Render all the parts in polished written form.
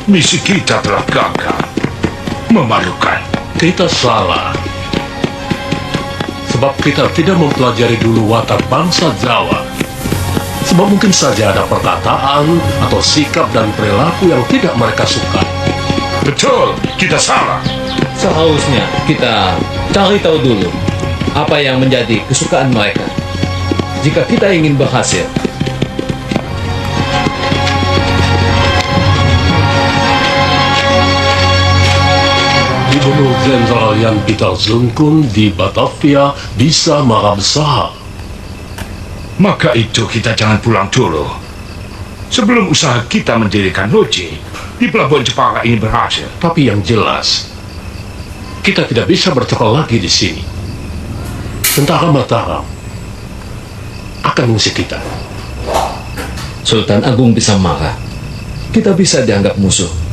Misi kita telah gagal. Memalukan. Kita salah. Sebab kita tidak mempelajari dulu watak bangsa Jawa. Sebab mungkin saja ada perkataan atau sikap dan perilaku yang tidak mereka suka. Betul, kita salah. Seharusnya kita cari tahu dulu apa yang menjadi kesukaan mereka. Jika kita ingin berhasil, Dibunuh Jenderal Jan Pieter Zungkun di Batavia bisa marah besar. Maka itu kita jangan pulang dulu. Sebelum usaha kita mendirikan loji di Pelabuhan Jepara ini berhasil. Tapi yang jelas, kita tidak bisa bercokol lagi di sini. Tentara Mataram akan mengusir kita. Sultan Agung bisa marah. Kita bisa dianggap musuh.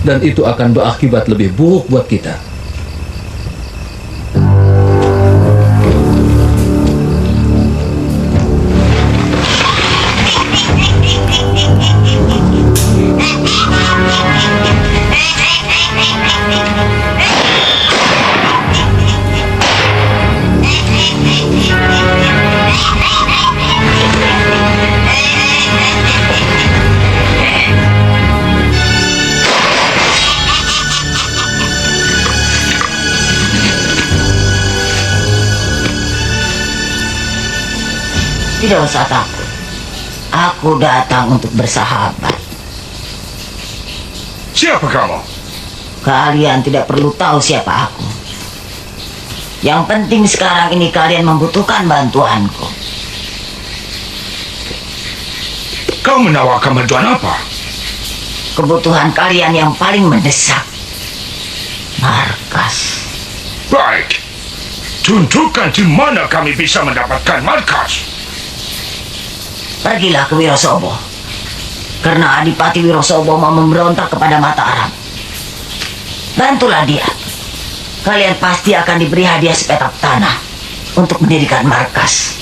Dan itu akan berakibat lebih buruk buat kita. Tidak usah takut. Aku datang untuk bersahabat. Siapa kamu? Kalian tidak perlu tahu siapa aku. Yang penting sekarang ini kalian membutuhkan bantuanku. Kau menawarkan bantuan apa? Kebutuhan kalian yang paling mendesak. Markas. Baik. Tunjukkan di mana kami bisa mendapatkan markas. Pergilah ke Wirosobo. Karena Adipati Wirosobo mau memberontak kepada Mataram. Bantulah dia. Kalian pasti akan diberi hadiah sepetak tanah untuk mendirikan markas.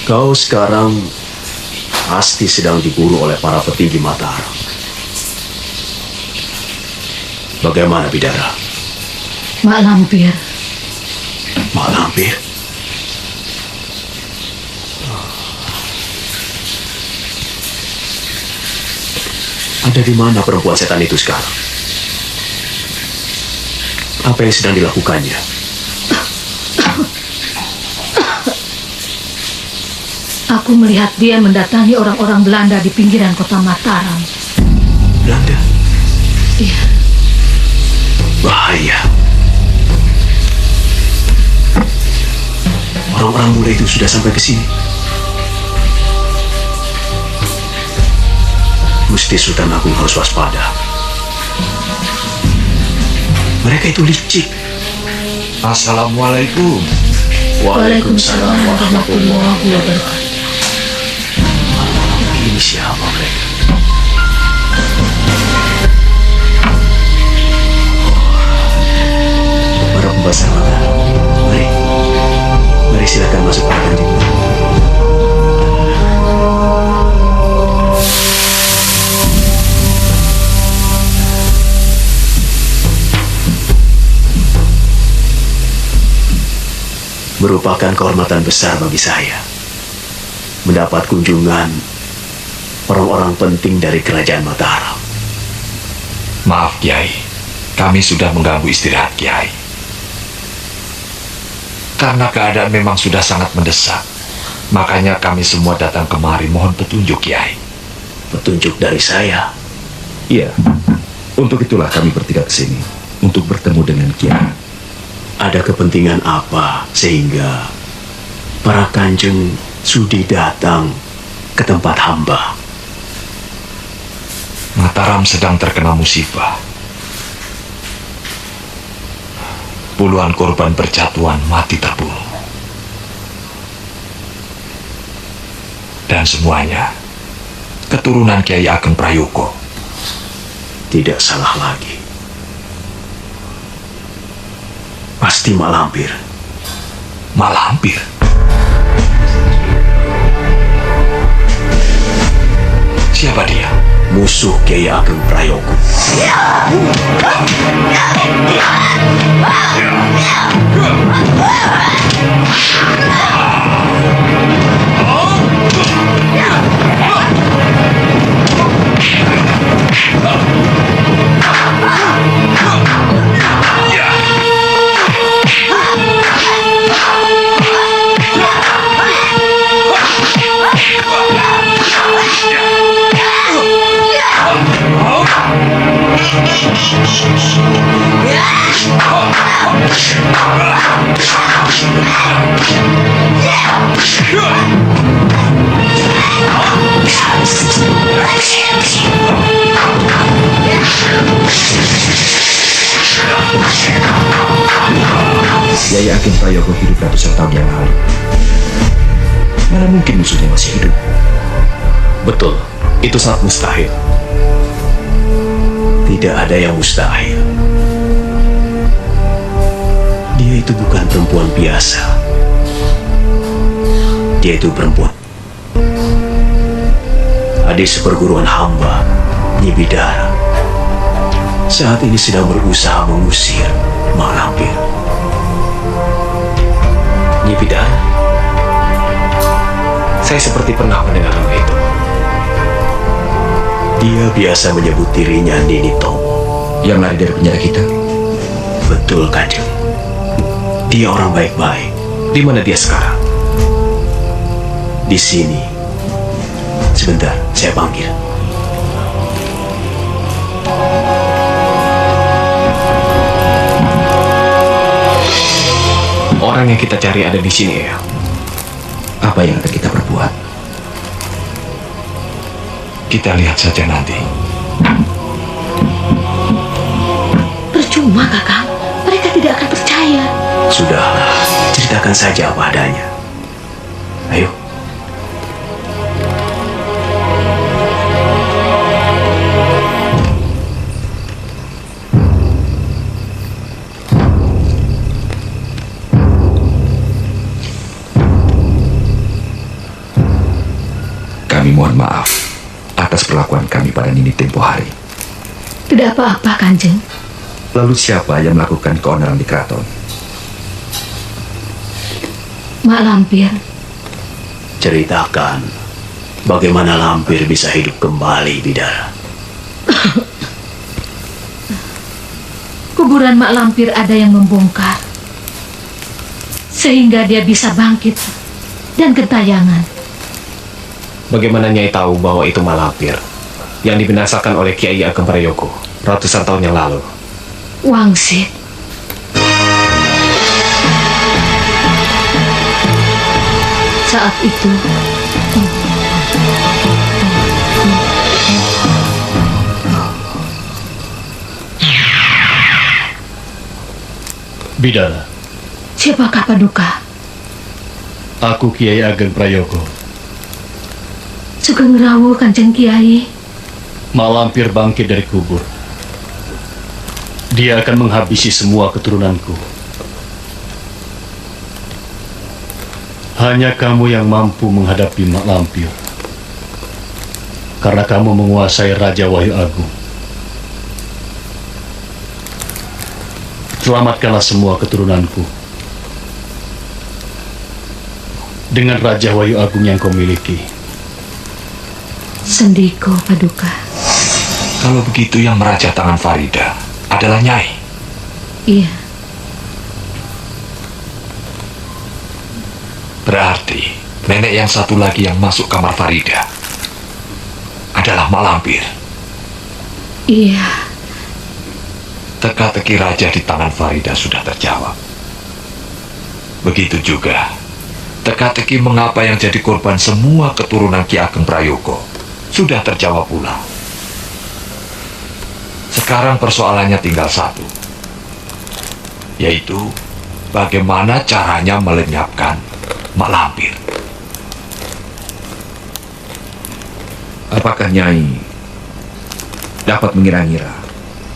Kau sekarang pasti sedang diburu oleh para petinggi Mataram. Bagaimana, Bidara? Mak Lampir. Mak Lampir? Ada di mana perempuan setan itu sekarang? Apa yang sedang dilakukannya? Aku melihat dia mendatangi orang-orang Belanda di pinggiran kota Mataram. Belanda? Iya. Bahaya. Orang-orang muda itu sudah sampai ke sini. Gusti Sultan Agung harus waspada. Mereka itu licik. Assalamualaikum. Waalaikumsalam warahmatullahi wabarakatuh. Ini siapa mereka? Para pembesar Mataram. Mari. Mari silakan masuk Pak Kanjeng. Merupakan kehormatan besar bagi saya mendapat kunjungan orang-orang penting dari kerajaan Mataram. Maaf Kiai, kami sudah mengganggu istirahat Kiai. Karena keadaan memang sudah sangat mendesak, makanya kami semua datang kemari mohon petunjuk Kiai. Petunjuk dari saya? Iya, untuk itulah kami bertiga ke sini, untuk bertemu dengan Kiai. Ada kepentingan apa sehingga para kanjeng sudi datang ke tempat hamba? Mataram sedang terkena musibah. Puluhan korban percatuan mati terbunuh. Dan semuanya keturunan Kiai Ageng Prayogo. Tidak salah lagi. Pasti mak lampir. Mak Lampir? Siapa dia? Musuh Kiai Ageng Prayogo. Kiai Ageng Prayogo hidup ratusan tahun yang lalu. Mana mungkin musuhnya masih hidup? Betul, itu sangat mustahil. Tidak ada yang mustahil. Dia itu bukan perempuan biasa. Dia itu perempuan adik seperguruan hamba, Nyi Bidara. Saat ini sedang berusaha mengusir Mak Lampir. Nyi Bidara? Saya seperti pernah mendengar nama itu. Dia biasa menyebut dirinya Nini Tomo. Yang lari dari penjara kita? Betul, Kanjeng. Dia orang baik-baik. Di mana dia sekarang? Di sini. Sebentar, saya panggil. Orang yang kita cari ada di sini, ya. Apa yang akan kita perbuat? Kita lihat saja nanti. Percuma, Kakang. Mereka tidak akan percaya. Sudahlah, ceritakan saja apa adanya. Ayo. Kami mohon maaf atas perlakuan kami pada Nini tempo hari. Tidak apa-apa, Kanjeng. Lalu siapa yang melakukan keonaran di keraton? Mak Lampir. Ceritakan bagaimana Lampir bisa hidup kembali, Bidara. Kuburan Mak Lampir ada yang membongkar, sehingga dia bisa bangkit dan gentayangan. Bagaimana Nyai tahu bahwa itu Mak Lampir yang dibinasakan oleh Kiai Ageng Prayogo ratusan tahun yang lalu? Wangsit. Saat itu, Bidara, siapakah Paduka? aku Kiai Ageng Prayogo. Sugeng Rawuh, Kanjeng Kiai. Mak Lampir bangkit dari kubur. Dia akan menghabisi semua keturunanku. Hanya kamu yang mampu menghadapi Mak Lampir. Karena kamu menguasai Raja Wahyu Agung. Selamatkanlah semua keturunanku. Dengan Raja Wahyu Agung yang kau miliki. Sendiko, Paduka. Kalau begitu yang meraja tangan Farida adalah Nyai. Iya. Berarti nenek yang satu lagi yang masuk kamar Farida adalah Mak Lampir. Iya. Teka-teki raja di tangan Farida sudah terjawab. Begitu juga teka-teki mengapa yang jadi korban semua keturunan Ki Ageng Prayogo sudah terjawab pula. Sekarang persoalannya tinggal satu, yaitu bagaimana caranya melenyapkan Mak Lampir. Apakah Nyai dapat mengira-ngira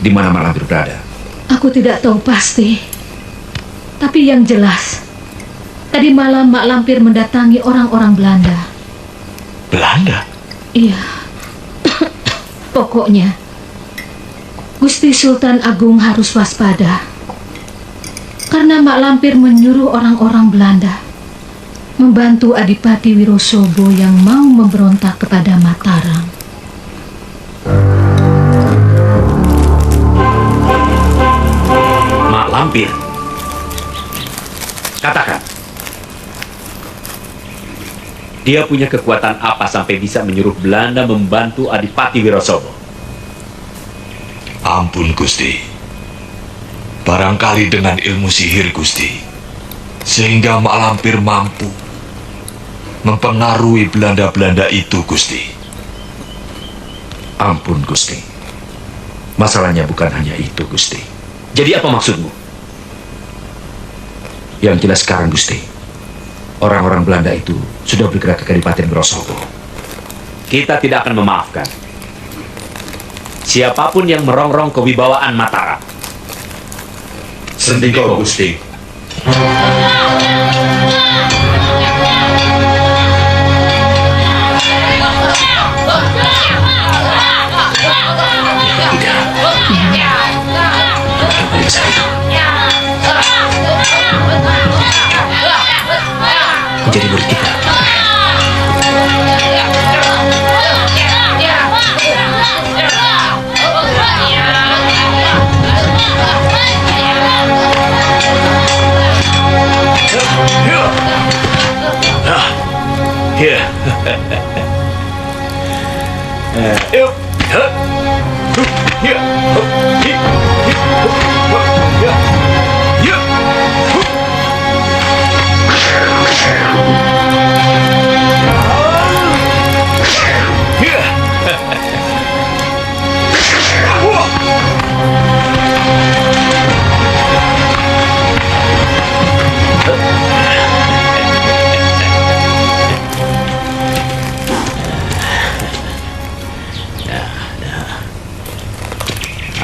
di mana Mak Lampir berada? Aku tidak tahu pasti. Tapi yang jelas, tadi malam Mak Lampir mendatangi orang-orang Belanda. Belanda? Iya. Pokoknya, Gusti Sultan Agung harus waspada. Karena Mak Lampir menyuruh orang-orang Belanda membantu Adipati Wirosobo yang mau memberontak kepada Mataram. Mak Lampir. Katakan. Dia punya kekuatan apa sampai bisa menyuruh Belanda membantu Adipati Wirosobo? Ampun Gusti. Barangkali dengan ilmu sihir Gusti, sehingga Mak Lampir mampu mempengaruhi Belanda-Belanda itu Gusti. Ampun, Gusti. Masalahnya bukan hanya itu, Gusti. Jadi apa maksudmu? Yang jelas sekarang, Gusti, orang-orang Belanda itu sudah bergerak ke Kadipaten Wirosobo. Kita tidak akan memaafkan siapapun yang merongrong kewibawaan Mataram. Sendiko, Gusti. Menjadi murid kita.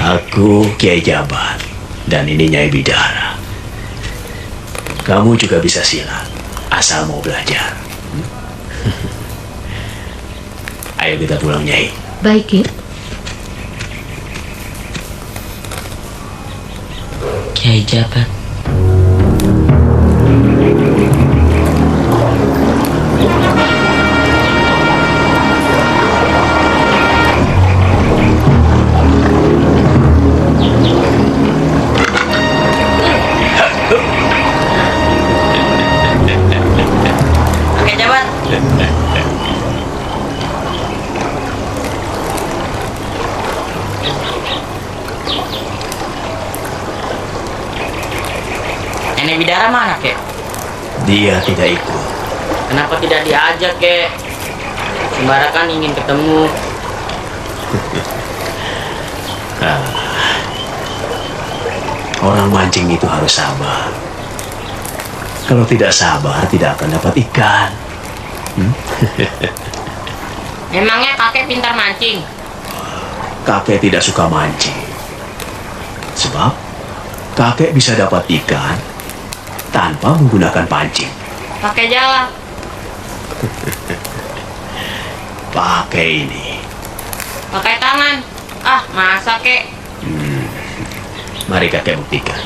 Aku Kiai Jabat dan ini Nyai Bidara. Kamu juga bisa silat asal mau belajar. Ayo kita pulang, Nyai. Baik, Ki. Kiai Jabat. Kiai Jabat. Nenek Bidara mana, Kek? Dia tidak ikut. Kenapa tidak diajak, Kek? Sembara kan ingin ketemu. Orang mancing itu harus sabar. Kalau tidak sabar, tidak akan dapat ikan. Emangnya kakek pintar mancing? Kakek tidak suka mancing. Sebab kakek bisa dapat ikan tanpa menggunakan pancing. Pakai jala. Pakai ini. Pakai tangan. Ah, masa, Kek? Mari kakek buktikan.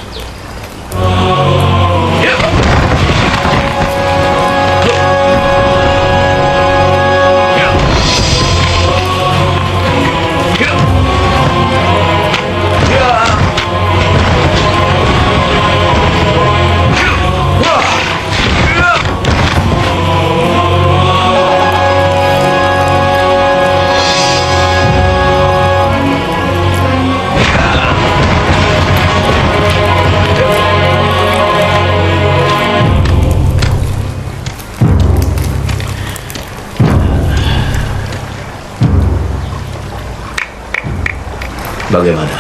Bagaimana?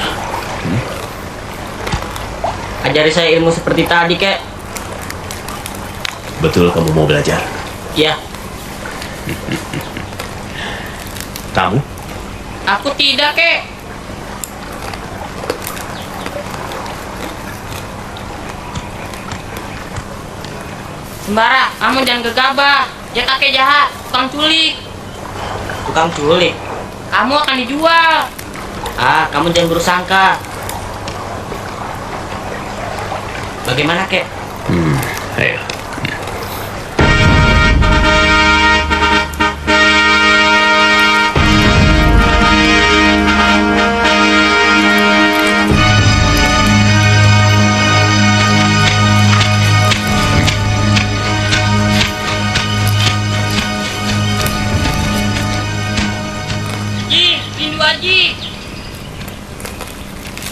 Ajari saya ilmu seperti tadi, Kek. Betul kamu mau belajar? Ya, Kamu? aku tidak, Kek. Sembara, kamu jangan gegabah. Dia kakek jahat, tukang culik. Tukang culik. Kamu akan dijual. Kamu jangan bersangka. Bagaimana, kek? Ayo.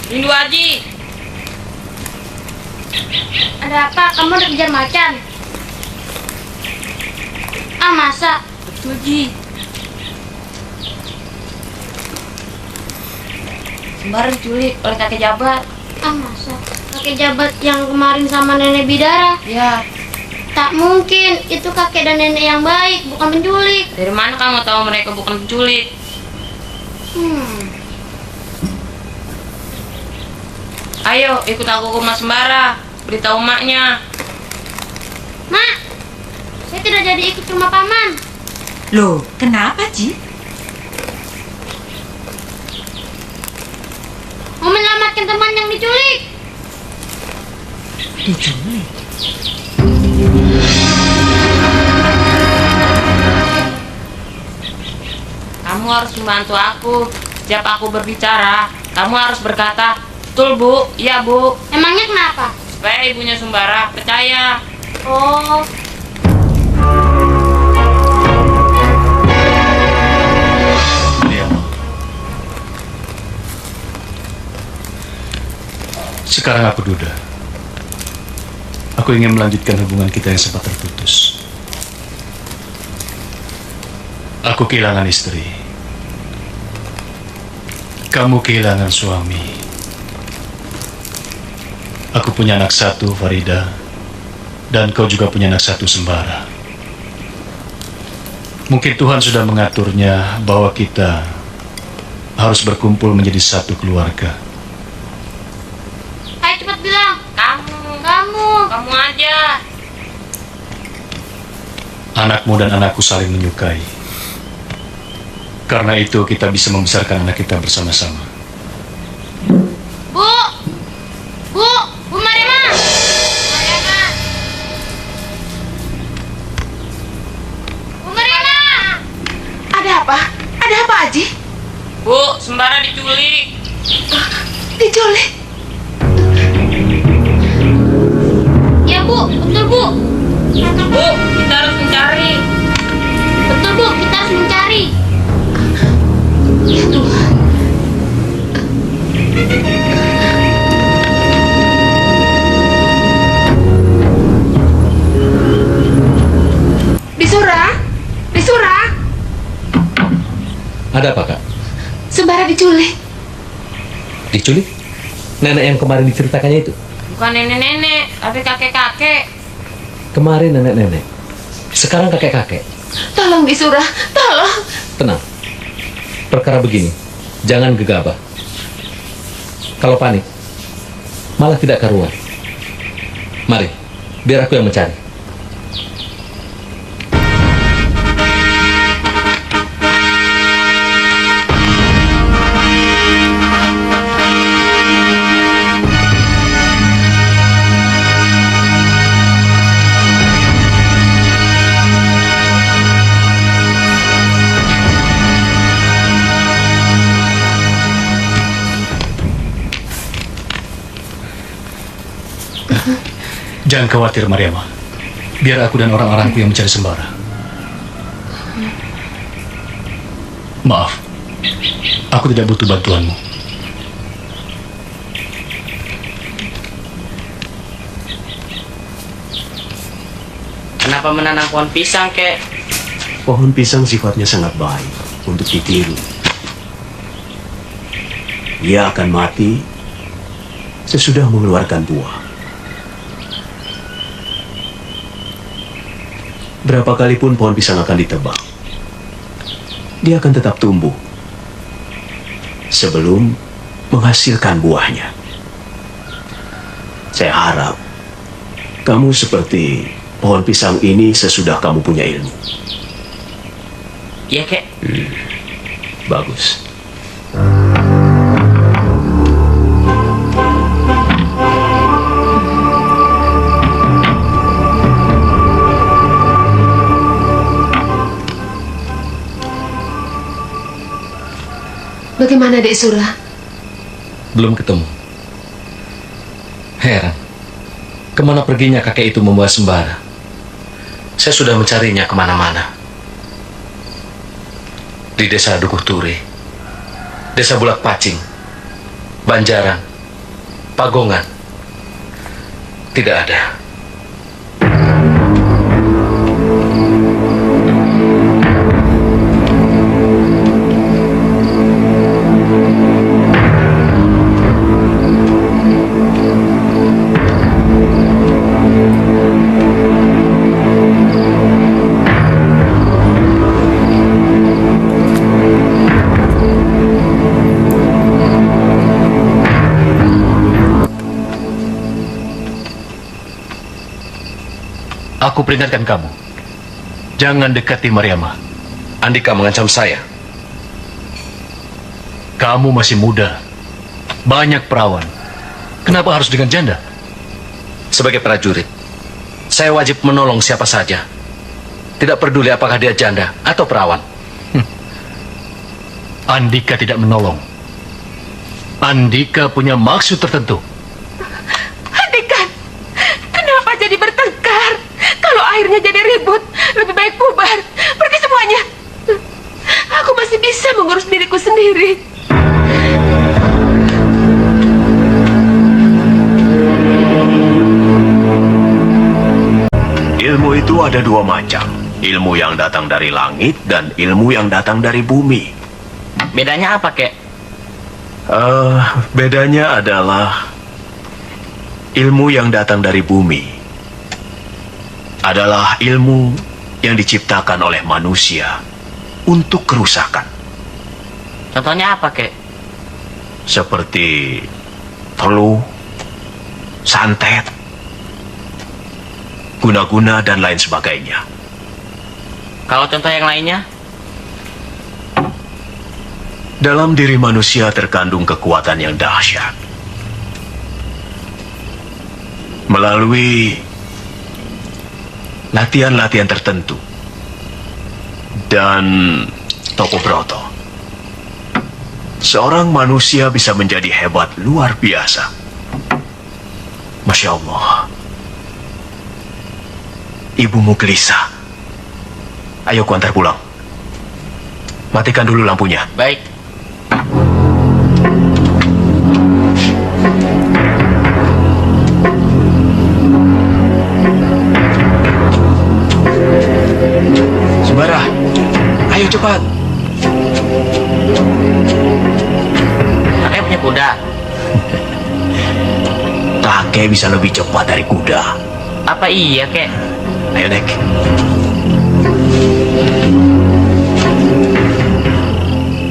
Rindu Haji. Ada apa? Kamu udah kejar macan? Masa? Betul, Ji. Sembara diculik oleh kakek jabat. Masa? Kakek jabat yang kemarin sama nenek Bidara? Ya. Tak mungkin, itu kakek dan nenek yang baik, bukan penculik. Dari mana kamu tahu mereka bukan penculik? Ayo, ikut aku ke Mas Sembara. Beritahu maknya. Mak, saya tidak jadi ikut ke rumah paman. Loh, kenapa, Ji? Mau menyelamatkan teman yang diculik. Diculik? Kamu harus membantu aku. Setiap aku berbicara, kamu harus berkata, betul, Bu. Iya, Bu. Emangnya kenapa? Supaya ibunya Sembara percaya. Oh, Sekarang aku duda. Aku ingin melanjutkan hubungan kita yang sempat terputus. Aku kehilangan istri. Kamu kehilangan suami. Aku punya anak satu, Farida. Dan kau juga punya anak satu, Sembara. Mungkin Tuhan sudah mengaturnya bahwa kita harus berkumpul menjadi satu keluarga. ayo cepat bilang. Kamu aja. Anakmu dan anakku saling menyukai. Karena itu kita bisa membesarkan anak kita bersama-sama. Bu Mariama. Bu Mariama. Ada apa? Ada apa, Aji? Bu, Sembara diculik. Diculik? Ya, Bu, betul, Bu. Bu, kita harus mencari. Betul, Bu, kita harus mencari. Ya Tuhan. Disura. Ada apa, Kak? Sembara diculik. Diculik? Nenek yang kemarin diceritakannya itu? Bukan nenek-nenek, tapi kakek-kakek. Kemarin nenek-nenek. Sekarang kakek-kakek. Tolong Disura, tolong. Tenang. Perkara begini, jangan gegabah. Kalau panik, malah tidak karuan. Mari, biar aku yang mencari. Jangan khawatir, Mariama. Biar aku dan orang-orangku yang mencari Sembara. Maaf, aku tidak butuh bantuanmu. Kenapa menanam pohon pisang, kek? Pohon pisang sifatnya sangat baik untuk ditiru. Ia akan mati sesudah mengeluarkan buah. Berapa kali pun pohon pisang akan ditebang, dia akan tetap tumbuh sebelum menghasilkan buahnya. Saya harap kamu seperti pohon pisang ini sesudah kamu punya ilmu. Iya, kek. Bagus. Bagaimana Dek Sura? Belum ketemu. Heran, kemana perginya kakek itu membawa sembara? Saya sudah mencarinya kemana-mana. Di desa Dukuh Turi, desa Bulak Pacing, Banjaran, Pagongan, tidak ada. Aku peringatkan kamu, jangan dekati Mariamah. Andika mengancam saya. Kamu masih muda, banyak perawan. Kenapa harus dengan janda? Sebagai prajurit, saya wajib menolong siapa saja. Tidak peduli apakah dia janda atau perawan. Andika tidak menolong. Andika punya maksud tertentu. Andika, kenapa jadi bertengkar? Kalau akhirnya jadi ribut, lebih baik bubar. Pergi semuanya. Aku masih bisa mengurus diriku sendiri. Ilmu itu ada dua macam. Ilmu yang datang dari langit dan ilmu yang datang dari bumi. Bedanya apa, kek? Bedanya adalah ilmu yang datang dari bumi adalah ilmu yang diciptakan oleh manusia untuk kerusakan. Contohnya apa, kek? Seperti teluh, santet, guna-guna, dan lain sebagainya. Kalau contoh yang lainnya? Dalam diri manusia terkandung kekuatan yang dahsyat. Melalui latihan-latihan tertentu dan Topo Broto, seorang manusia bisa menjadi hebat luar biasa. Masya Allah. Ibumu gelisah. Ayo kuantar pulang. Matikan dulu lampunya. Baik. Sembara, ayo cepat. Kakek punya kuda. Kakek bisa lebih cepat dari kuda. Apa iya, kek? Ayo naik.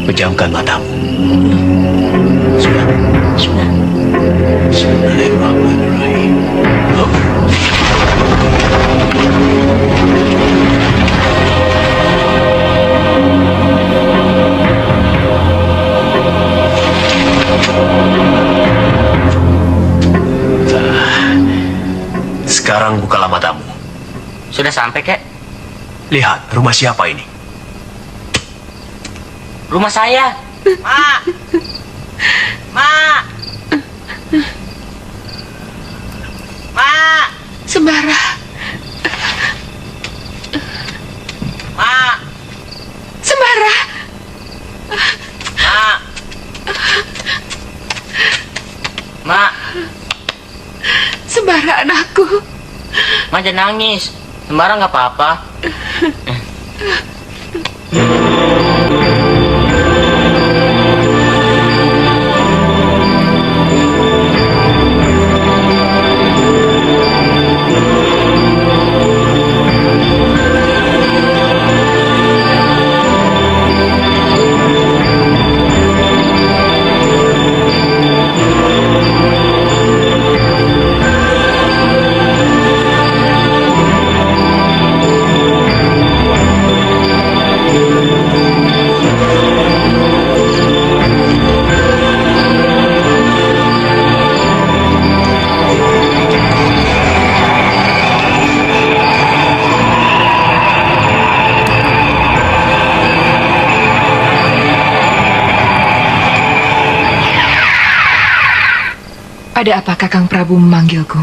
Pejamkan matamu. Sudah. Bismillahirrahmanirrahim. Sekarang bukalah matamu. Sudah sampai, kek? Lihat, rumah siapa ini? Rumah saya. Mak. Mak. Mak. Sembara. Mak. Sembara. Mak. Mak. Sembara anakku. Mak jangan nangis. Sembara nggak apa-apa. Ada apa Kakang Prabu memanggilku?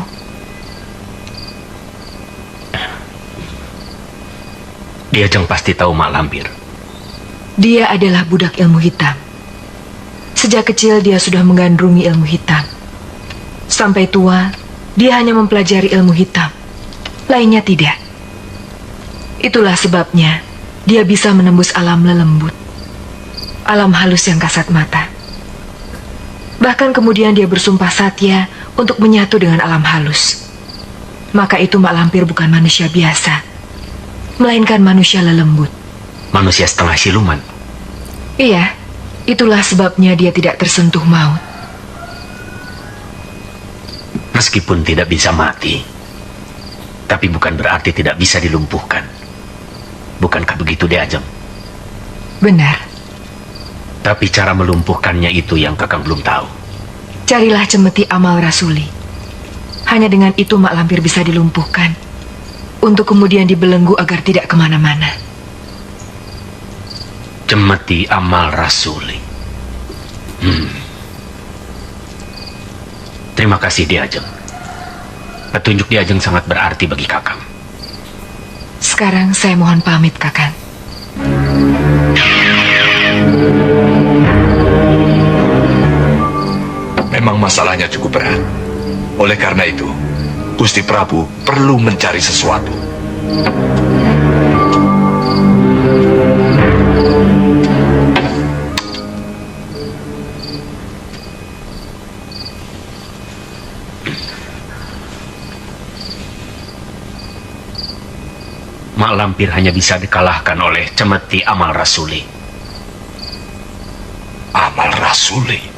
Diajeng pasti tahu Mak Lampir. Dia adalah budak ilmu hitam. Sejak kecil dia sudah menggandrungi ilmu hitam. Sampai tua, dia hanya mempelajari ilmu hitam. Lainnya tidak. Itulah sebabnya dia bisa menembus alam lelembut, alam halus yang kasat mata. Bahkan kemudian dia bersumpah satya untuk menyatu dengan alam halus. Maka itu Mak Lampir bukan manusia biasa, melainkan manusia lelembut. Manusia setengah siluman. Iya, itulah sebabnya dia tidak tersentuh maut. Meskipun tidak bisa mati, tapi bukan berarti tidak bisa dilumpuhkan. Bukankah begitu, Diajeng? Benar. Tapi cara melumpuhkannya itu yang Kakang belum tahu. Carilah cemeti amal rasuli. Hanya dengan itu Mak Lampir bisa dilumpuhkan, untuk kemudian dibelenggu agar tidak kemana-mana. Cemeti amal rasuli. Terima kasih, Diajeng. Petunjuk Diajeng sangat berarti bagi Kakang. Sekarang saya mohon pamit, Kakang. Memang masalahnya cukup berat. Oleh karena itu, Gusti Prabu perlu mencari sesuatu. Mak Lampir hanya bisa dikalahkan oleh cemeti amal rasuli. Amal rasuli?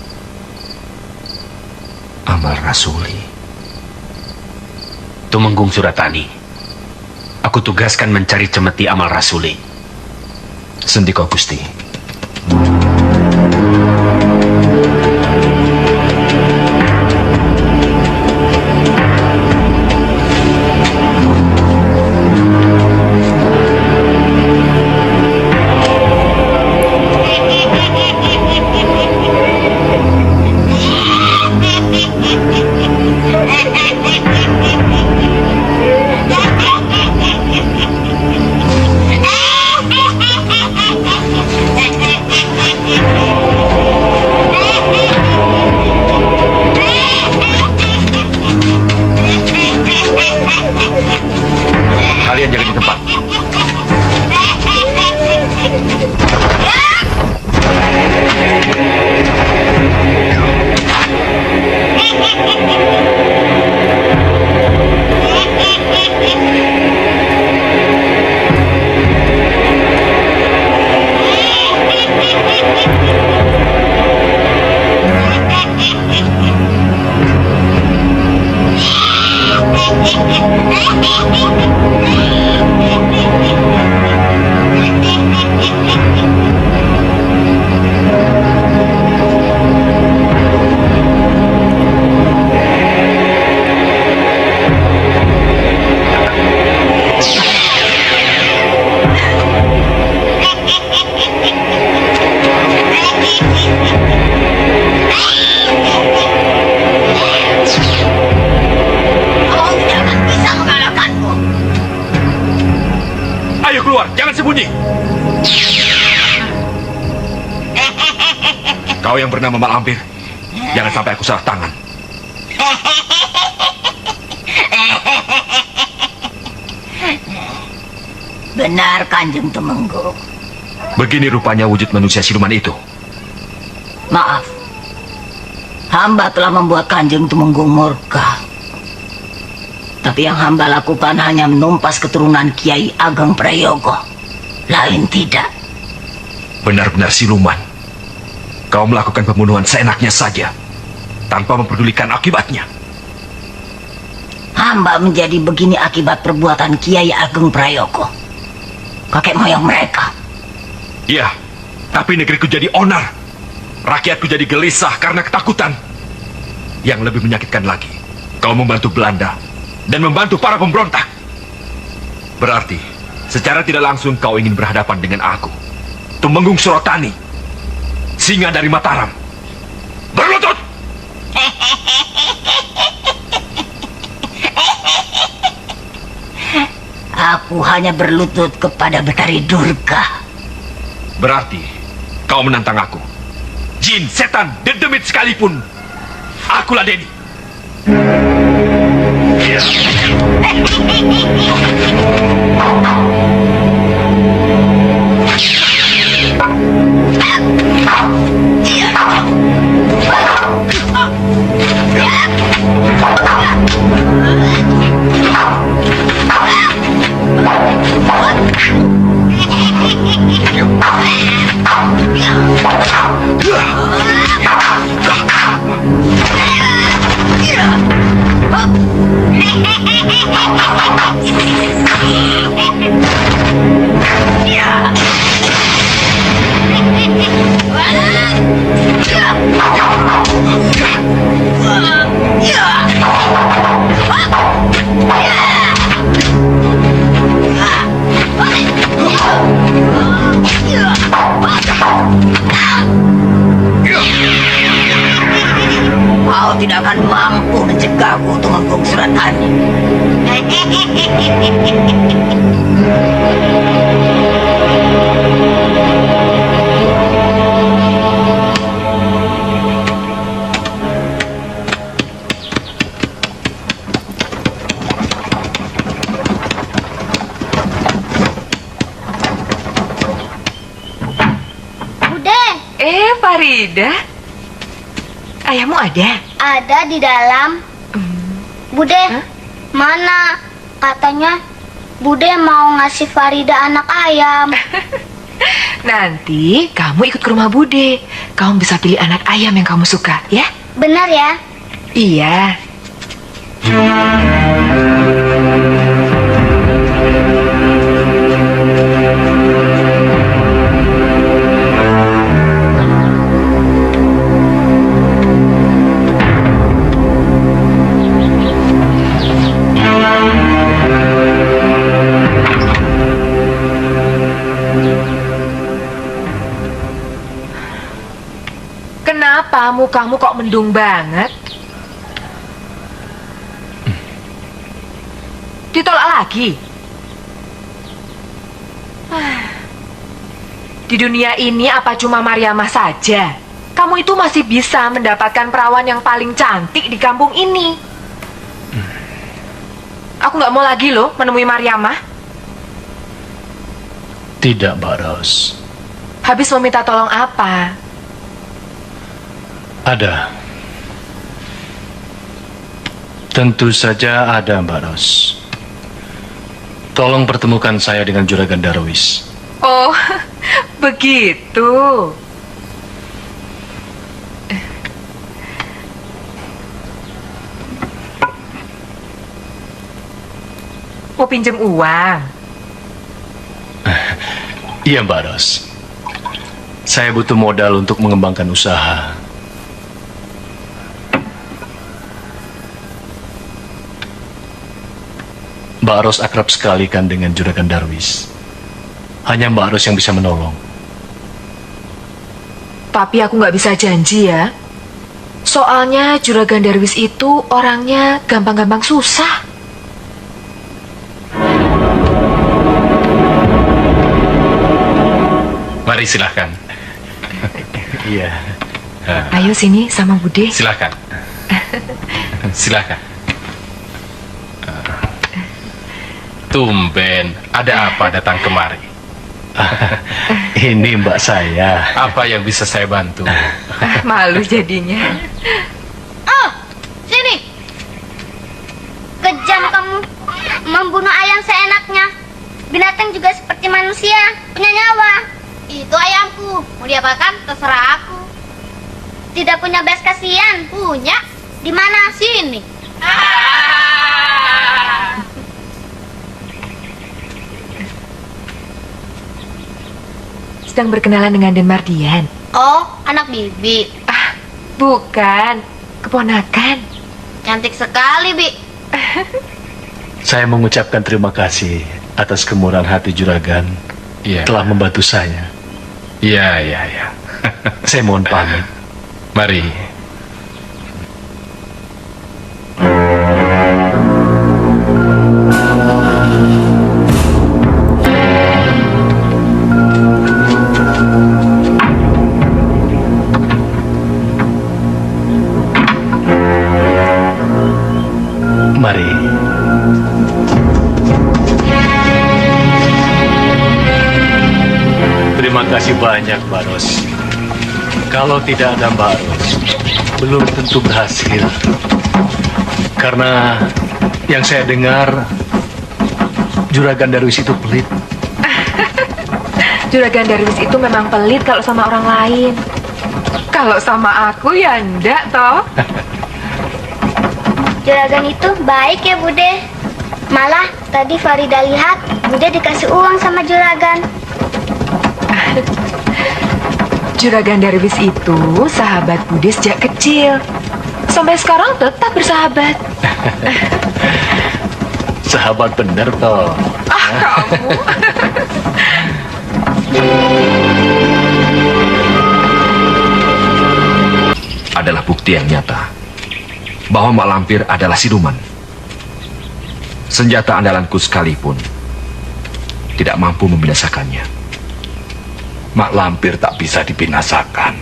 Amal rasuli. Tumenggung Suratani, aku tugaskan mencari cemeti amal rasuli. Sendika Gusti. Kalian jaga di tempat. Ayo keluar, jangan sembunyi. Kau yang bernama Mak Lampir, jangan sampai aku salah tangan. Benar, Kanjeng Tumenggung. Begini rupanya wujud manusia siluman itu. Maaf, hamba telah membuat Kanjeng Tumenggung murka. Tapi yang hamba lakukan hanya menumpas keturunan Kiai Ageng Prayogo. Lain tidak. Benar-benar siluman. Kau melakukan pembunuhan seenaknya saja, tanpa memperdulikan akibatnya. Hamba menjadi begini akibat perbuatan Kiai Ageng Prayogo, kakek moyang mereka. Iya, tapi negeriku jadi onar. Rakyatku jadi gelisah karena ketakutan. Yang lebih menyakitkan lagi, kau membantu Belanda dan membantu para pemberontak. Berarti, secara tidak langsung kau ingin berhadapan dengan aku, Tumenggung Suratani, singa dari Mataram. Berlutut! Aku hanya berlutut kepada Betari Durga. Berarti kau menantang aku. Jin, setan, dan demit sekalipun, akulah Denny. Kau tidak akan mampu mencegahku untuk menggungsur tani. Bude, Farida, ayahmu ada? ada di dalam. Bude, mana? Katanya Bude mau ngasih Farida anak ayam. Nanti kamu ikut ke rumah Bude. Kamu bisa pilih anak ayam yang kamu suka, ya? Benar ya? Iya. Kenapa mukamu kok mendung banget? Ditolak lagi? Di dunia ini apa cuma Mariamah saja? Kamu itu masih bisa mendapatkan perawan yang paling cantik di kampung ini. Aku nggak mau lagi loh menemui Mariamah. Tidak, Mbak Ros. Habis meminta tolong apa? Ada. Tentu saja ada, Mbak Ros. Tolong pertemukan saya dengan Juragan Darwis. Oh, begitu. Mau pinjam uang? Iya, Mbak Ros. Saya butuh modal untuk mengembangkan usaha. Mbak Ros akrab sekali kan dengan Juragan Darwis. Hanya Mbak Ros yang bisa menolong. Tapi aku nggak bisa janji ya. Soalnya Juragan Darwis itu orangnya gampang-gampang susah. Mari silahkan. Iya. Ayo sini sama Bude. Silahkan. Silahkan. Tumben, ada apa datang kemari? Ini mbak saya. Apa yang bisa saya bantu? Malu jadinya. Oh, sini. Kejam kamu membunuh ayam seenaknya. Binatang juga seperti manusia, punya nyawa. Itu ayamku, mau diapakan terserah aku. Tidak punya belas kasihan? Punya. Di mana? Sini. Sedang berkenalan dengan Den Mardian. Oh, anak bibi. Bukan, keponakan. Cantik sekali, Bi. Saya mengucapkan terima kasih atas kemurahan hati Juragan telah membantu saya. Iya, iya, iya. Saya mohon pamit. Mari. kasih banyak, Mbak Ros. Kalau tidak ada Mbak Ros, belum tentu berhasil. Karena yang saya dengar, Juragan Darwis itu pelit. Juragan Darwis itu memang pelit kalau sama orang lain. Kalau sama aku ya enggak toh. Juragan itu baik ya, Bude. Malah tadi Farida lihat Bude dikasih uang sama Juragan. Juragan Darwis itu sahabat Bude sejak kecil. Sampai sekarang tetap bersahabat. Sahabat bener toh. Kamu. Adalah bukti yang nyata bahwa Mak Lampir adalah siluman. Senjata andalanku sekalipun tidak mampu membinasakannya. Mak Lampir tak bisa dibinasakan,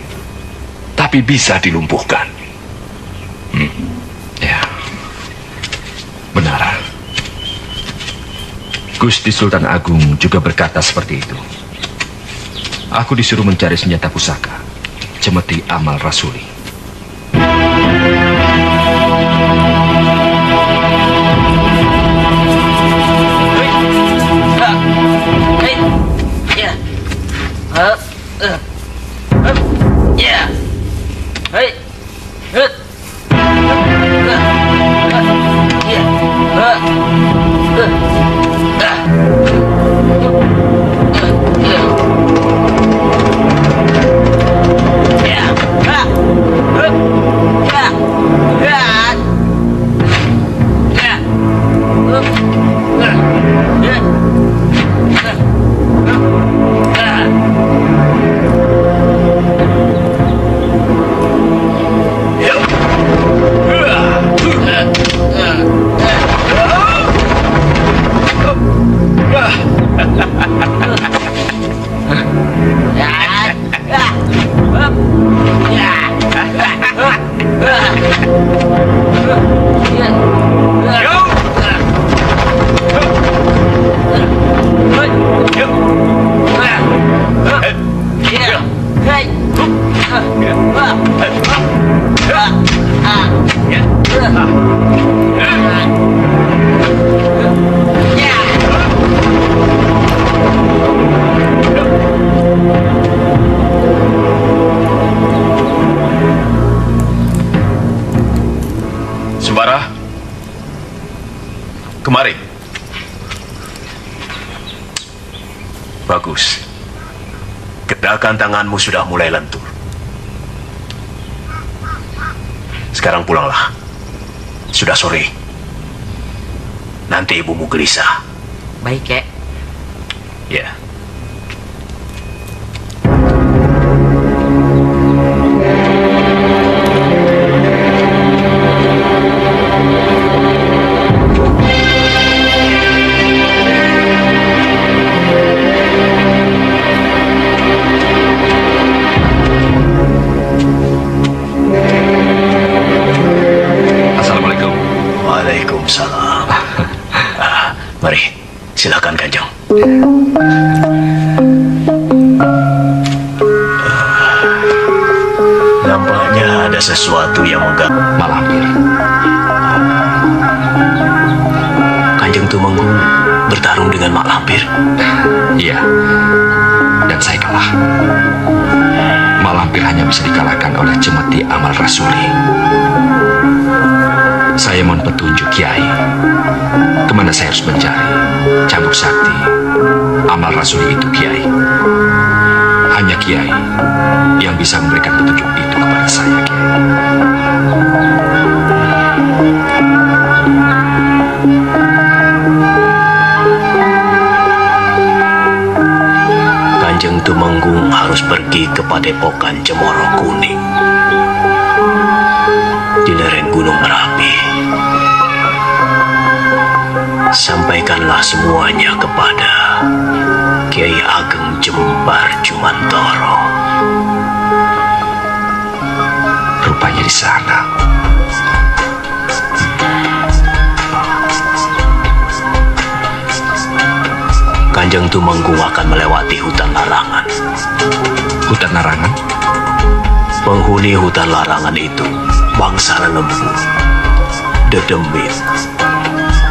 tapi bisa dilumpuhkan. Ya, benar. Gusti Sultan Agung juga berkata seperti itu. Aku disuruh mencari senjata pusaka, cemeti amal rasuli. Sembara, kemari. Bagus. Gerakan tanganmu sudah mulai lentur. Sekarang pulanglah. Sudah sore. Nanti ibumu gelisah. Baik, Kek. Ya. Assalamualaikum. Waalaikumsalam. Mari, silakan Kanjeng. Nampaknya ada sesuatu yang mengganggu. Mak Lampir. Kanjeng Tumenggung bertarung dengan Mak Lampir. Iya, dan saya kalah. Mak Lampir hanya bisa dikalahkan oleh cemeti amal rasuli. Saya mohon petunjuk, Kiai. Kemana saya harus mencari cambuk sakti amal rasuli itu, Kiai? Hanya Kiai yang bisa memberikan petunjuk itu kepada saya, Kiai. Kanjeng Tumenggung harus pergi ke Padepokan Cemoro Kuning di lereng Gunung Merapi. Sampaikanlah semuanya kepada Kiai Ageng Jembar Jumantoro. Rupanya di sana. Kanjeng Tumenggung akan melewati hutan larangan. Hutan larangan? Penghuni hutan larangan itu bangsa lembu, dedemit,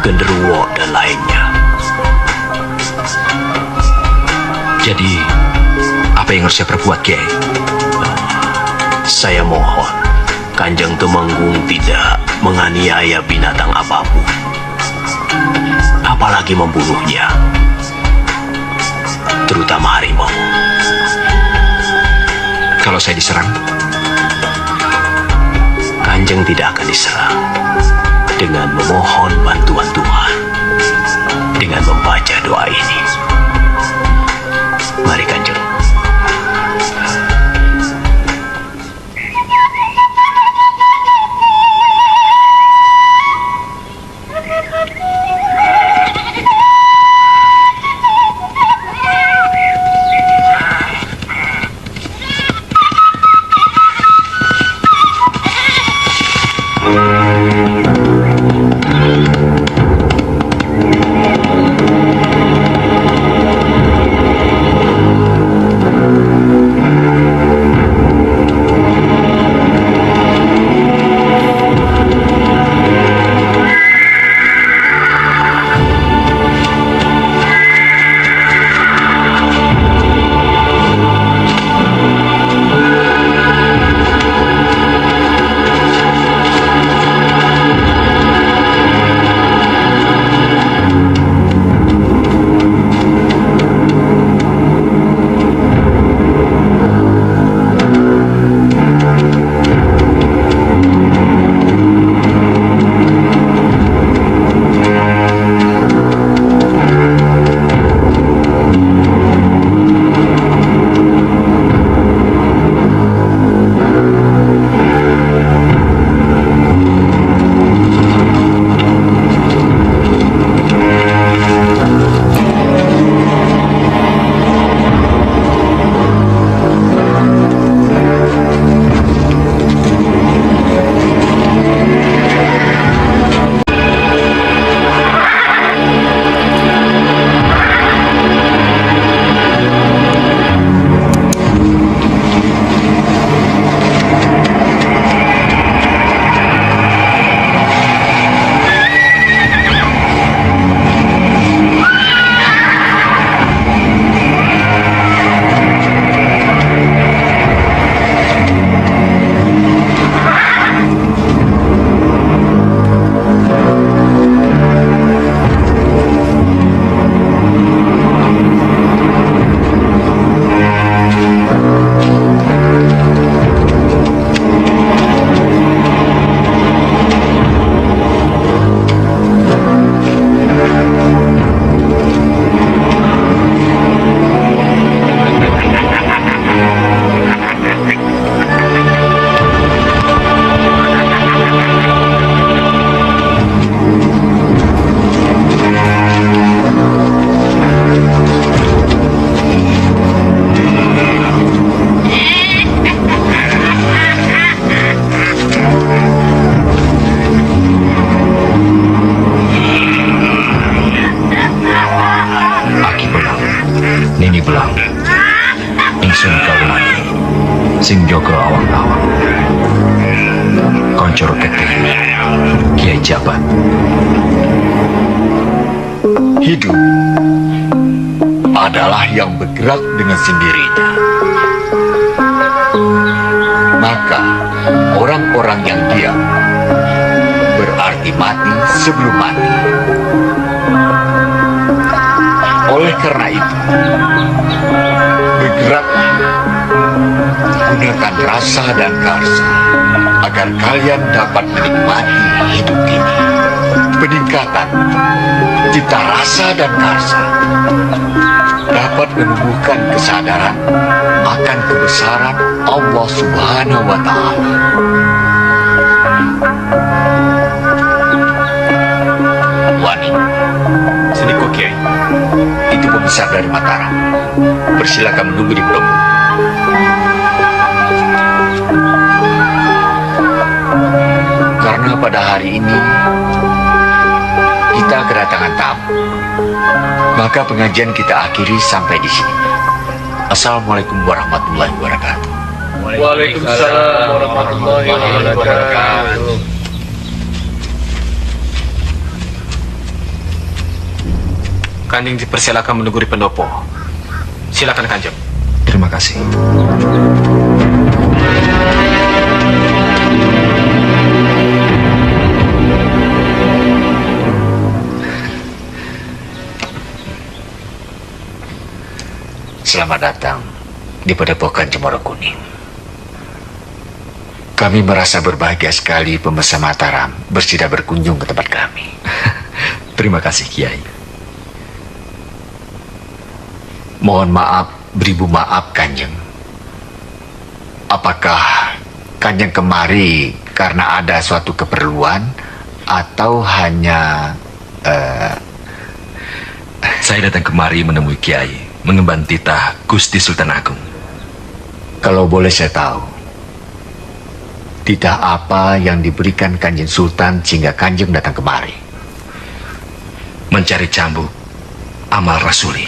genderuwo, dan lainnya. Jadi, apa yang harus saya perbuat, Kiai? Saya mohon, Kanjeng Tumenggung tidak menganiaya binatang apapun, apalagi membunuhnya, terutama harimau. Kalau saya diserang? Kanjeng tidak akan diserang dengan memohon bantuan Tuhan, dengan membaca doa ini. Mari Kanjeng. sing jaga awang-awang. Konco Ketih, Kiai Jabat. Hidup adalah yang bergerak dengan sendirinya. Maka orang-orang yang diam berarti mati sebelum mati. Oleh karena itu, bergeraklah, gunakan rasa dan karsa agar kalian dapat menikmati hidup ini. Peningkatan cita rasa dan karsa dapat menumbuhkan kesadaran akan kebesaran Allah Subhanahu wa Ta'ala. Wani, sini kok Kiai. Itu pembesar dari Mataram. Persilakan menunggu di Bromo. Karena pada hari ini kita kedatangan tamu. Maka pengajian kita akhiri sampai di sini. Assalamualaikum warahmatullahi wabarakatuh. Waalaikumsalam warahmatullahi wabarakatuh. Kanjeng dipersilakan meneguri pendopo. Silakan Kanjeng. Terima kasih. Selamat datang di Padepokan Cemoro Kuning. Kami merasa berbahagia sekali pemesan Mataram bersedia berkunjung ke tempat kami. Terima kasih, Kiai. Mohon maaf, beribu maaf Kanjeng. Apakah Kanjeng kemari karena ada suatu keperluan atau hanya Saya datang kemari menemui Kiai mengemban titah Gusti Sultan Agung. Kalau boleh saya tahu, titah apa yang diberikan Kanjeng Sultan sehingga Kanjeng datang kemari? Mencari cambuk amal rasuli.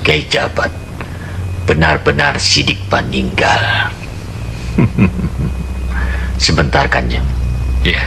Kiai Jabat benar-benar sidik paninggal. Sebentar Kanjeng. Iya.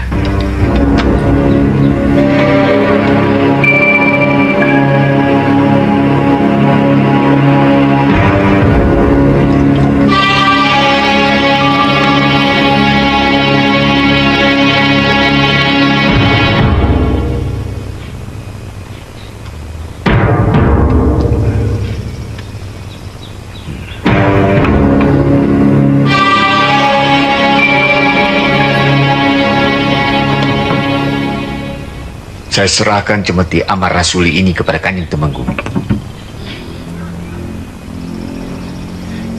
Saya serahkan cemeti Amar Rasuli ini kepada Kanjeng Temenggung.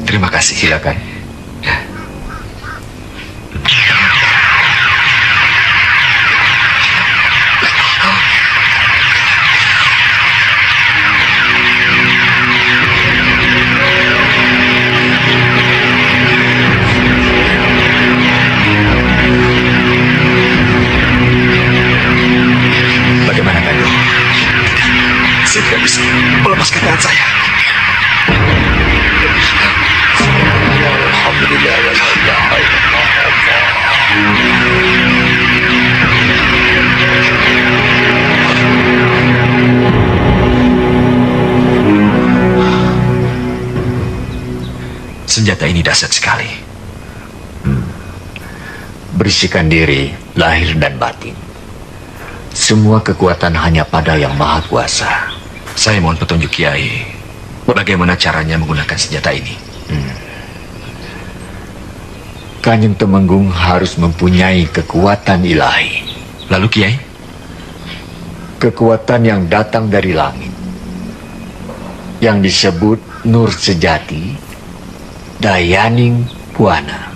Terima kasih. Silakan. Bagaimana Kanjeng? Saya tidak bisa melepaskan tangan saya. Alhamdulillah wa la ilaha illallah. Senjata ini dahsyat sekali. Berisikan diri, lahir dan batin. Semua kekuatan hanya pada Yang Maha Kuasa. Saya mohon petunjuk Kiai. Bagaimana caranya menggunakan senjata ini? Kanjeng Temenggung harus mempunyai kekuatan ilahi. Lalu Kiai? Kekuatan yang datang dari langit, yang disebut Nur Sejati, Dayaning Buana.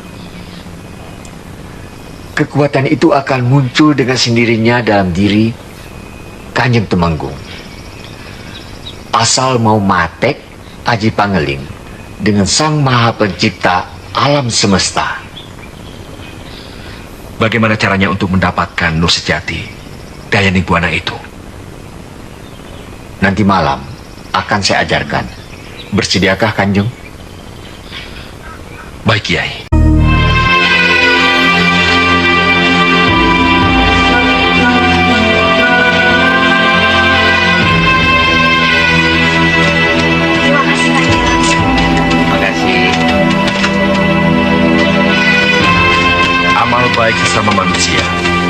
Kekuatan itu akan muncul dengan sendirinya dalam diri Kanjeng Temenggung. Asal mau matek aji pangeling dengan Sang Maha Pencipta alam semesta. Bagaimana caranya untuk mendapatkan Nur Sejati, Dayaning Buana itu? Nanti malam akan saya ajarkan. Bersediakah Kanjeng? Baik Kiai. Baik sesama manusia,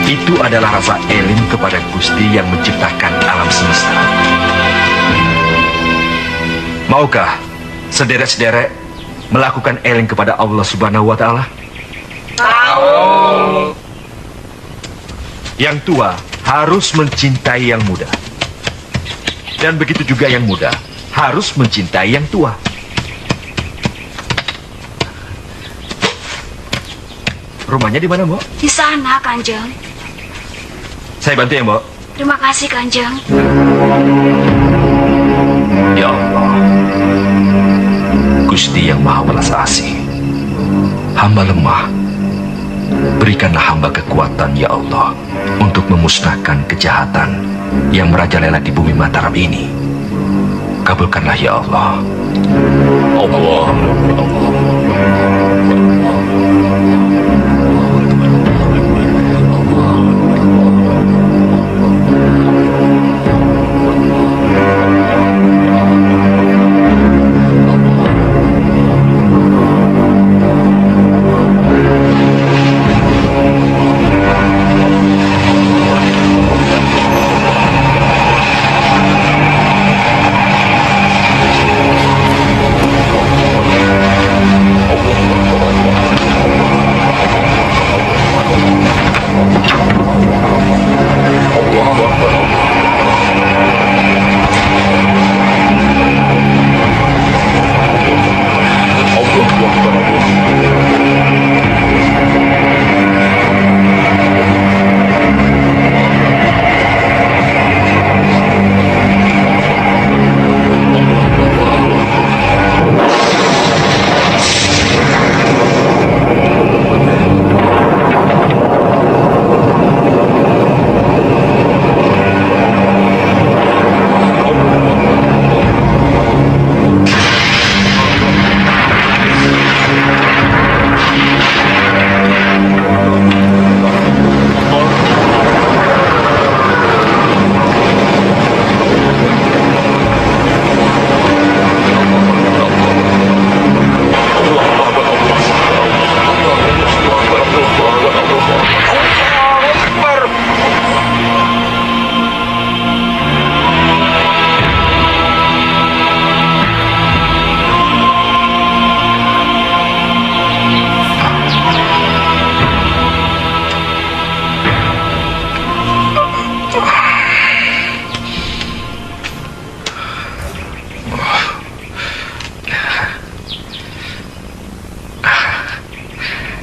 itu adalah rasa eling kepada Gusti yang menciptakan alam semesta. Maukah sederet-sederet melakukan eling kepada Allah Subhanahu wa Ta'ala? Tahu. Yang tua harus mencintai yang muda, dan begitu juga yang muda harus mencintai yang tua. Rumahnya di mana, Mbok? Di sana, Kanjeng. Saya bantu ya, Mbok. Terima kasih, Kanjeng. Ya Allah, Gusti yang Maha Welas Asih, hamba lemah. Berikanlah hamba kekuatan, ya Allah, untuk memusnahkan kejahatan yang merajalela di bumi Mataram ini. Kabulkanlah, ya Allah. Allah.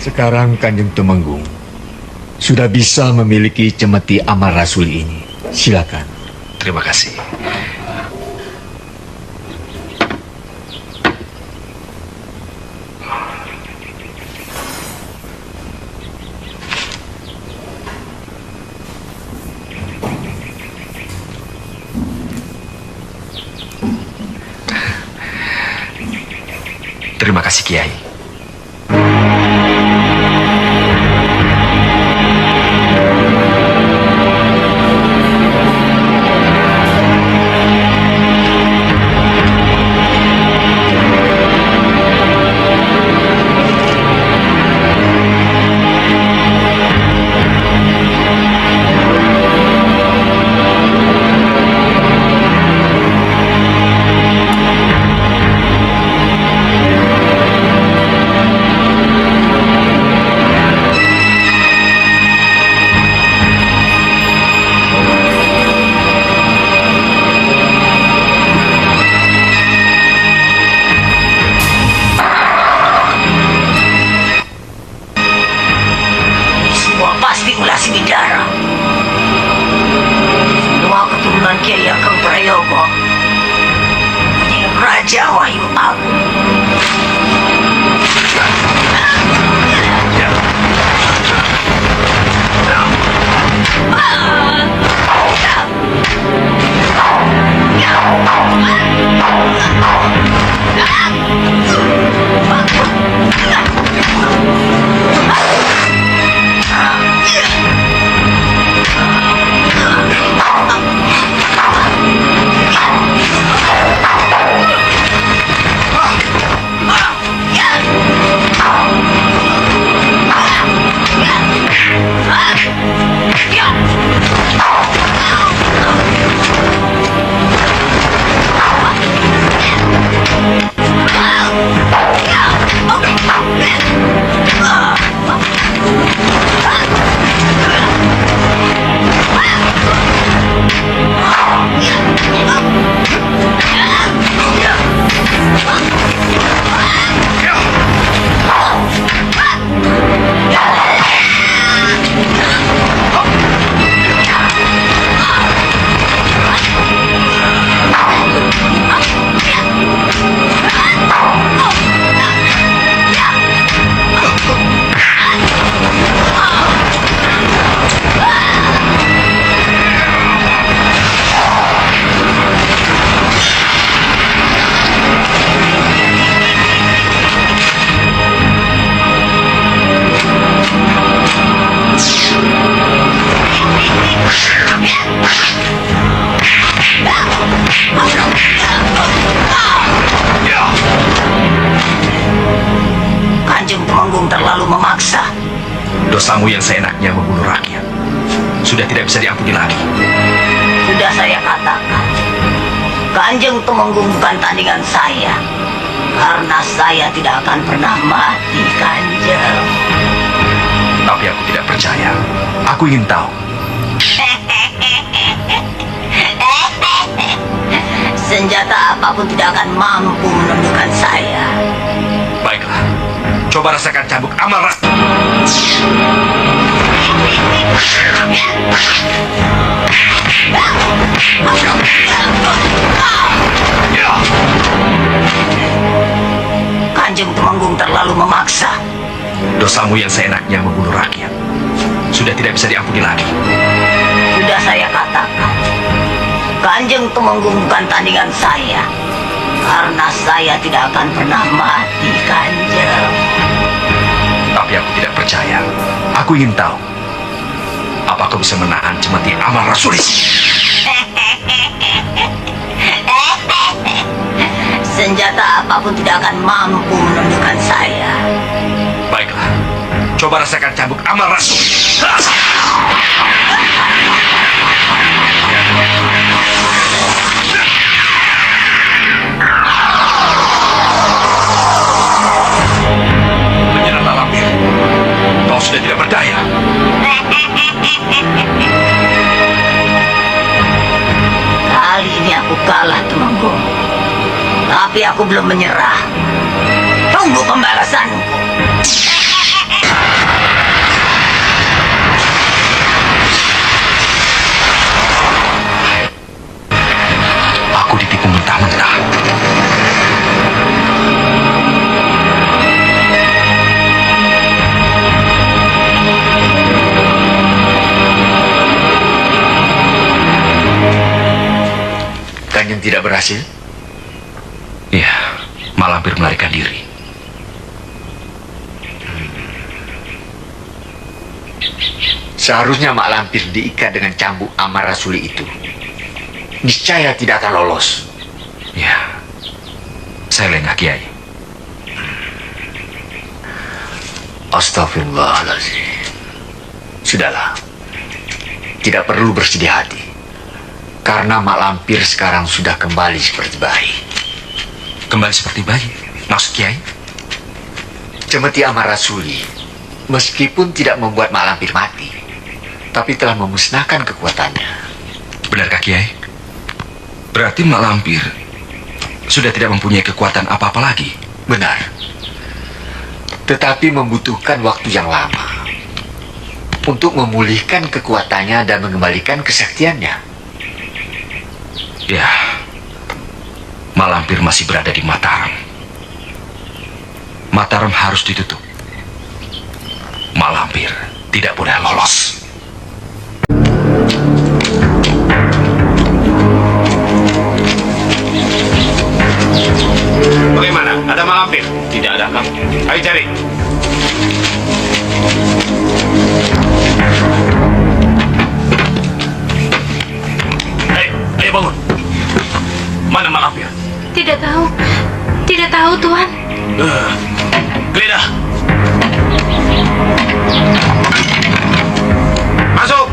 Sekarang Kanjeng Tumenggung sudah bisa memiliki cemeti amal rasul ini. Silakan. Terima kasih. Terima kasih, Kiai. Dosamu yang seenaknya membunuh rakyat sudah tidak bisa diampuni lagi. Sudah saya katakan, Kanjeng Tumenggung bukan tandingan saya. Karena saya tidak akan pernah mati, Kanjeng. Tapi aku tidak percaya. Aku ingin tahu. Senjata apapun tidak akan mampu menundukkan saya. Baiklah, coba rasakan cambuk amal ras. Kanjeng Tumenggung terlalu memaksa. Dosamu yang seenaknya membunuh rakyat sudah tidak bisa diampuni lagi. Sudah saya katakan, Kanjeng Tumenggung bukan tandingan saya. Karena saya tidak akan pernah mati, Kanjeng. Tapi aku tidak percaya. Aku ingin tahu, apa kau bisa menahan cemeti amal rasulis? Senjata apapun tidak akan mampu menundukkan saya. Baiklah, coba rasakan cambuk amal rasul. Menyerahlah lampir. Kau sudah tidak berdaya. Kali ini aku kalah, Tumenggung. Tapi aku belum menyerah. Tunggu pembalasanku. Aku ditipu mentah-mentah. Kanjeng tidak berhasil? Iya, Mak Lampir melarikan diri. Seharusnya Mak Lampir diikat dengan cambuk amal rasuli itu. Niscaya tidak akan lolos. Ya, saya lengah, Kiai. Astagfirullahaladzim. Sudahlah. Tidak perlu bersedih hati. Karena Mak Lampir sekarang sudah kembali seperti bayi. Kembali seperti bayi? Maksud Kiai? Cemeti amal rasuli, meskipun tidak membuat Mak Lampir mati, tapi telah memusnahkan kekuatannya. Benarkah Kiai? Berarti Mak Lampir sudah tidak mempunyai kekuatan apa-apa lagi? Benar. Tetapi membutuhkan waktu yang lama untuk memulihkan kekuatannya dan mengembalikan kesaktiannya. Ya, Mak Lampir masih berada di Mataram. Mataram harus ditutup. Mak Lampir tidak boleh lolos. Bagaimana? Ada Mak Lampir? Tidak ada, Kang. Ayo cari. Ayo bangun. Mana Mak Lampir? Tidak tahu. Tidak tahu, Tuan. Geledah. Masuk.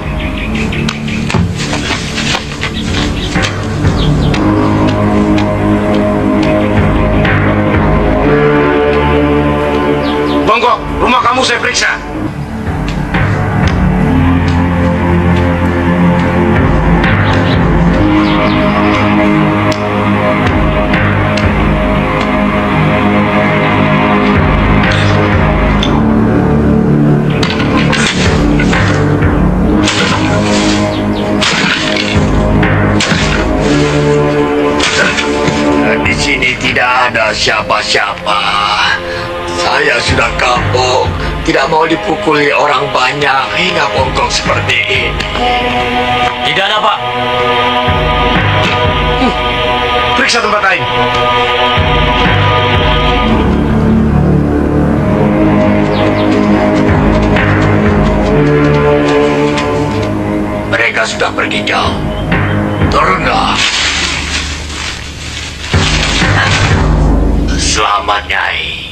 Bongkok, rumah kamu saya periksa. Di sini tidak ada siapa-siapa. Saya sudah kapok, tidak mau dipukuli orang banyak hingga bongkok seperti ini. Tidak ada, Pak. Periksa tempat lain. Mereka sudah pergi jauh. Turunlah. Selamat, Nyai.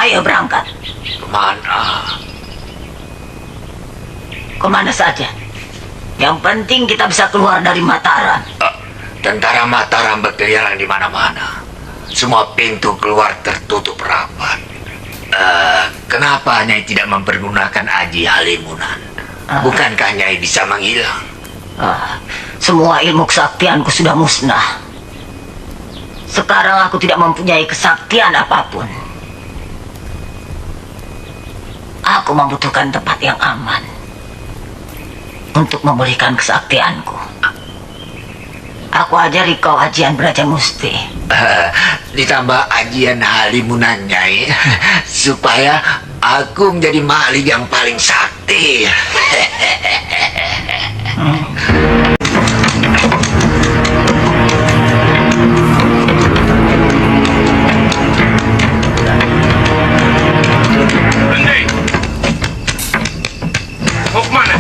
Ayo berangkat. Kemana? Kemana saja. Yang penting kita bisa keluar dari Mataram. Tentara Mataram berkeliaran di mana-mana. Semua pintu keluar tertutup rapat. Kenapa Nyai tidak mempergunakan Aji Halimunan? Bukankah Nyai bisa menghilang? Semua ilmu kesaktianku sudah musnah. Sekarang aku tidak mempunyai kesaktian apapun. Aku membutuhkan tempat yang aman untuk memulihkan kesaktianku. Aku ajari kau ajian Braja Musti. Ditambah ajian Halimunan, Nyai, supaya aku menjadi makhluk yang paling sakti. Berhenti! Mau kemana?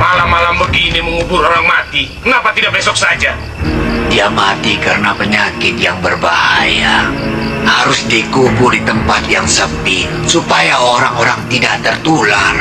Malam-malam begini mengubur orang mati. Kenapa tidak besok saja? Dia mati karena penyakit yang berbahaya. Harus dikubur di tempat yang sepi supaya orang-orang tidak tertular.